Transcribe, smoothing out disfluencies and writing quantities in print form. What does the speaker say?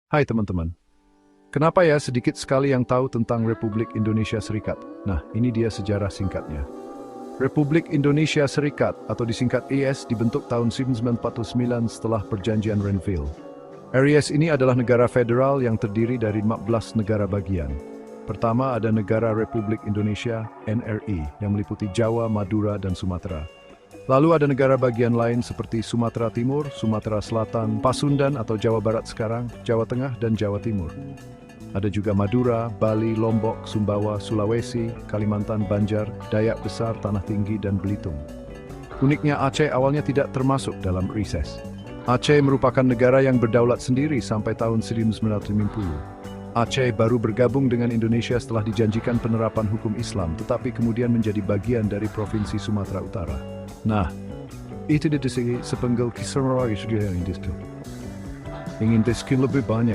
Hai teman-teman, kenapa ya sedikit sekali yang tahu tentang Republik Indonesia Serikat? Nah, ini dia sejarah singkatnya. Republik Indonesia Serikat atau disingkat ES dibentuk tahun 1949 setelah Perjanjian Renville. RIS ini adalah negara federal yang terdiri dari 14 negara bagian. Pertama ada Negara Republik Indonesia (NRI) yang meliputi Jawa, Madura, dan Sumatera. Lalu ada negara bagian lain seperti Sumatera Timur, Sumatera Selatan, Pasundan atau Jawa Barat sekarang, Jawa Tengah, dan Jawa Timur. Ada juga Madura, Bali, Lombok, Sumbawa, Sulawesi, Kalimantan, Banjar, Dayak Besar, Tanah Tinggi, dan Belitung. Uniknya Aceh awalnya tidak termasuk dalam RIS. Aceh merupakan negara yang berdaulat sendiri sampai tahun 1950. Aceh baru bergabung dengan Indonesia setelah dijanjikan penerapan hukum Islam, tetapi kemudian menjadi bagian dari Provinsi Sumatera Utara. Nah, itu dia sepenggal kisah yang ingin diskin lebih banyak.